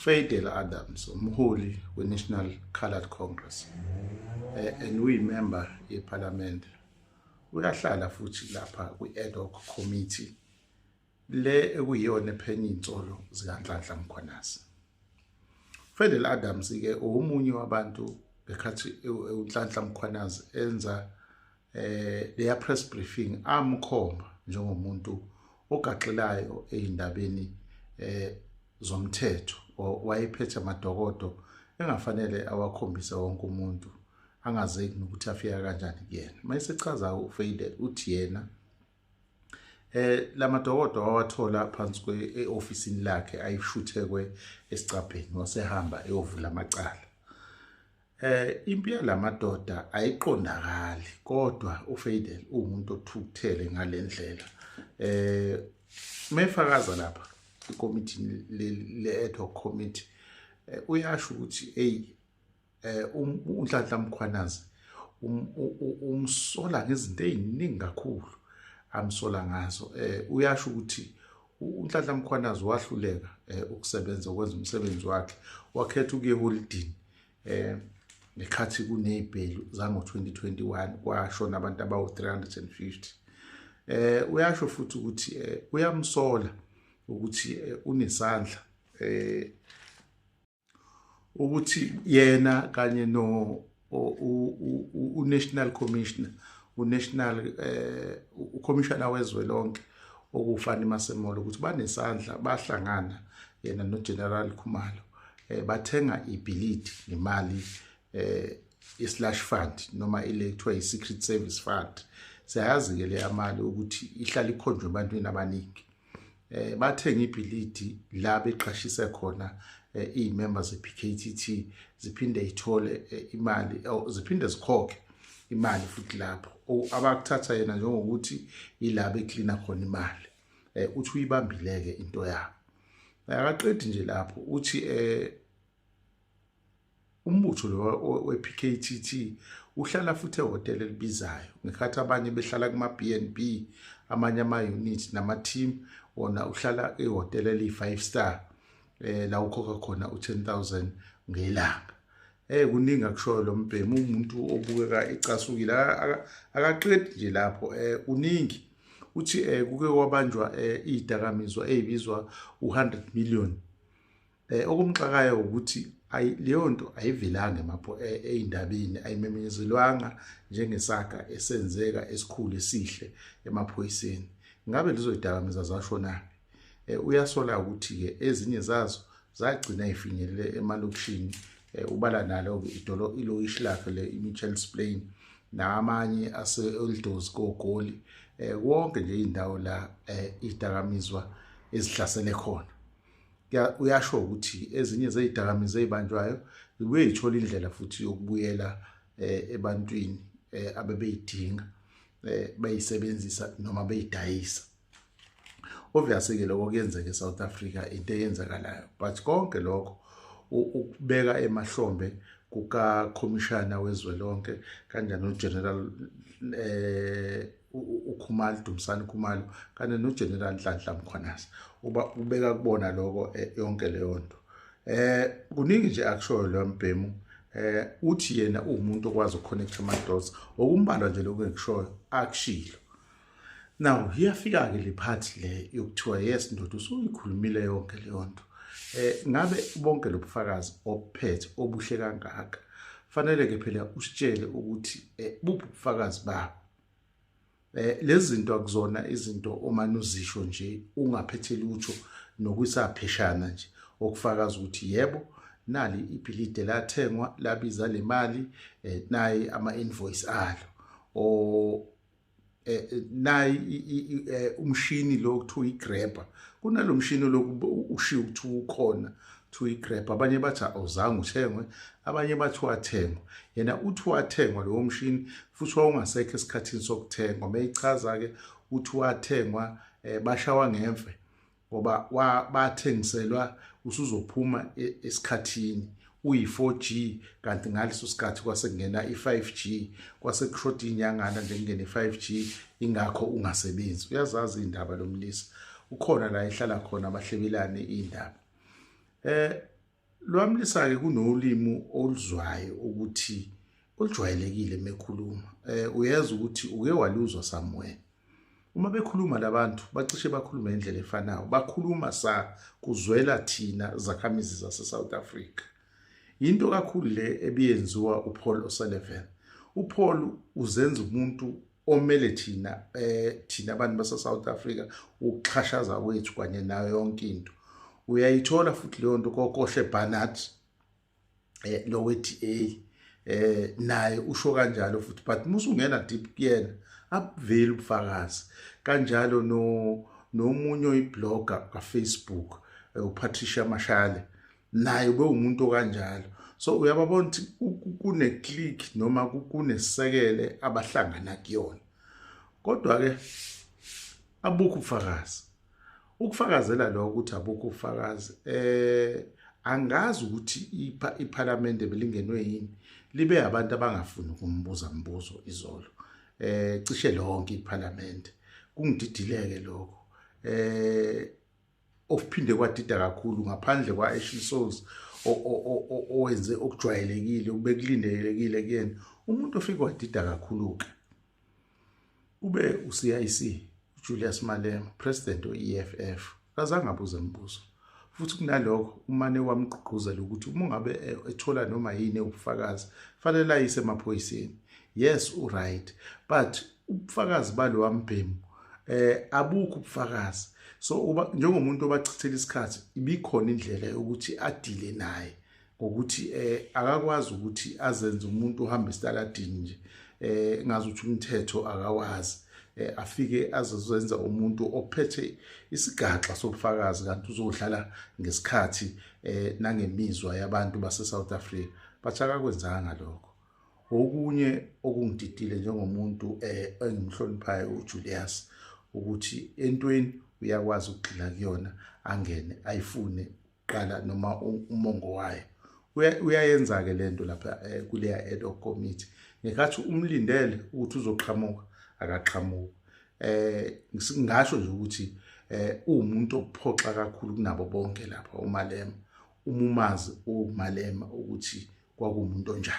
Fadel Adams, umholi we-National Coloured Congress, and uyimember yeParliament, uyahlala futhi lapha kwi-ad hoc committee le ekuyiyona ephenye iy'nsolo zikaNhlanhla Mkhwanazi. Fadel Adams-ke omunye wabantu ngekhathi uNhlanhla Mkhwanazi enza leya press briefing amkhomba njengomuntu ogaxilayo ey'ndabeni zomthetho wayephethe amadokodo engafanele awakhombise wonke umuntu angazeki nokuthi afika kanjani kuyena. Mayesechaza uFadel uthi yena lamadokodo wawathola phansi kwe-ofisini lakhe ayishuthekwe esicabheni wasehamba eyovula amacala. Impi yalamadoda ayiqondakali kodwa uFadel umuntu othukuthele ngalendlela. Mefakaza lapha ikomiti le-ad hoc committee uyasho ukuthi uNhlanhla Mkhwanazi umsola ngezinto eziningi kakhulu amsola ngazo. Uyasho ukuthi uNhlanhla Mkhwanazi wahluleka ukusebenza ukwenza umsebenzi wakhe, wakhetha ukuya eholidini ngekhathi kunezibhelu zango-2021 kwashona abantu abawu-350. Uyasho futhi ukuthi uyamsola ukuthi unesandla ukuthi yena kanye no u-National Commissioner, uCommissioner wezwe lonke okuFani Masemola ukuthi banesandla, bahlangana yena noGeneral Khumalo bathenga ibhilidi nemali i-slush fund noma ilethwa i-secret service fund. Siyayazi-ke le mali ukuthi ihlala ikhonjwe ebantwini abaningi. Bathenga ibhilidi la beqashise khona iy'member ze-PKTT ziphinde ithole imali ziphinde zikhokhe imali futhi lapho abakuthatha yena njengokuthi yilabo eklina khona imali. Uthi uyibambile-ke into yabo. Akaqedi nje lapho uthi umbutho lo we-PKTT uhlala futhi ehhotela elibizayo ngekhathi abanye behlala kuma-B&B, amanye ama-unit nama-team wona uhlala ehhotela eli-5 star la ukhokha khona u-10,000 ngelanga. Kuningi akushoyo lo mbhemu, umuntu obukeka ecasukile. Akaqedi nje lapho uningi uthi kuke kwabanjwa iy'dakamizwa ey'bizwa u-100 million. Okumxakayo ukuthi leyo nto ayivelanga ey'ndabeni, ayimemezelwanga njengesaga esenzeka esikhulu esihle emaphoyiseni. Ngabe lezo y'dakamizwa zashonaphi? Uyasola ukuthi-ke ezinye zazo zagcina y'finyelele emalokishini, ubala nalo ilokishi lakhe le i-Mitchells Plain namanye ase-Eldozi koGoli, wonke nje iy'ndawo la iy'dakamizwa ezihlasele khona. Uyasho ukuthi ezinye zey'dakamizwa ey'banjwayo zibuye y'thola indlela futhi yokubuyela ebantwini abebey'dinga beyisebenzisa noma beyidayisa. Obviously-ke lokho kuyenzeka eSouth Africa into eyenzakalayo, but konke lokho ukubeka emahlombe kuka-Commissioner wezwe lonke kanjani noGeneral uKhumalo, Dumisani Khumalo kanye noGeneral Nhlanhla Mkhwanazi ubeka kubona lokho yonke leyo nto. Kuningi nje akushoyo lo mbhemu. Uthi yena uwumuntu okwazi ukukhonektha ama-dots, okumbalwa nje lokho engikushoyo akushilo. Now iyafika-ke le part le yokuthiwa yes ndoda usuyikhulumile yonke leyo nto. Ngabe bonke lobufakazi obuphethe obuhle kangaka fanele-ke phela usitshele ukuthi buphi ubufakazi babo. Lezi zinto akuzona izinto omane uzisho nje ungaphethe lutho nokusapheshana nje okufakaza ukuthi yebo nali ibhilidi lathengwa labiza le mali, nayi ama-invoice alo, nayi umshini lo kuthiwa i-grabber. Kunalo mshini loku ushiwo ukuthi ukhona kuthiwa i-grabber. Abanye bathi awuzange uthengwe, abanye bathi wathengwa. Yena uthi wathengwa lowo mshini futhi wawungasekho esikhathini sokuthengwa. Mayichaza-ke uthi wathengwa bashawa ngemfe ngoba bathengiselwa usuzophuma esikhathini uyi-4G, kanti ngaleso sikhathi kwasekungena i-5G, kwasekushoda inyangana nje kungena i-5G, ingakho ungasebenzi. Uyazazi indaba lo mlisa, ukhona la ehlala khona abahlebelane indaba. Lwamlisa ke kunolimi oluzwayo ukuthi olujwayelekile mekhuluma. Uyeza ukuthi uke waluzwa somewhere. Uma bekhuluma labantu bacishe bakhuluma indlela efanayo. Bakhuluma kuzwela thina zakhamizi zase South Africa. Into kakhulu le ebiyenziwa uPaul O'Sullivan. uPaul uzenza umuntu omele thina abantu base South Africa ukuxhashaza kwethu kanye nayo yonke into. Uyayithola futhi leyo nto koKohle Barnard lo we-DA naye usho kanjalo futhi, but musungena deep kuyena abuveli ubufakazi. Kanjalo nomunye oyiblogger kaFacebook uPatricia Mashale naye ube umuntu kanjalo. So uyababona ukuthi kune click noma kunesekele abahlangana kuyona. Kodwa ke abukho ubufakazi. Ukufakazela lo ukuthi abukho ubufakazi angazi ukuthi iParliament belingenwe yini libe abantu abangafuni ukumbuza imibuzo izolo. Cishe lonke iParliament kungididileke lokho. Ophinde kwadida kakhulu ngaphandle kwa-Ashley Souls owenze okujwayelekile ubekulindelekile kuyena. Umuntu ofika wadida kakhulu ke ube uCIC Julius Malema, president we-EFF, kazange abuze imibuzo. Futhi kunalokho umane wamgqugquzela ukuthi uma ngabe ethola noma yini ubufakazi fanele ayise emaphoyiseni. Yes, right, but ubufakazi balo wambhemu abukho ubufakazi. So njengomuntu obachithela isikhathi ibikhona indlela yokuthi adile naye ngokuthi akakwazi ukuthi azenze umuntu ohamba isitaladini nje ngazi ukuthi umthetho akawazi. Afike azozenza umuntu ophethe isigaxa sobufakazi kanti uzodlala ngesikhathi nangemizwa yabantu base South Africa. Bathi akakwenzanga lokho. Okunye okungididile njengomuntu engimhloniphayo uJulius ukuthi entweni uyakwazi ukugxila kuyona angene ayifune qala noma umongo wayo. Uyayenza ke lento lapha kuleya ad hoc committee. Ngekathi umlindele ukuthi uzoqhamuka akaqhamuka. Ngisho nje ukuthi umuntu ophoxa kakhulu kunabo bonke lapha uMalema. Umumazi uMalema ukuthi kwakumuntu onjani.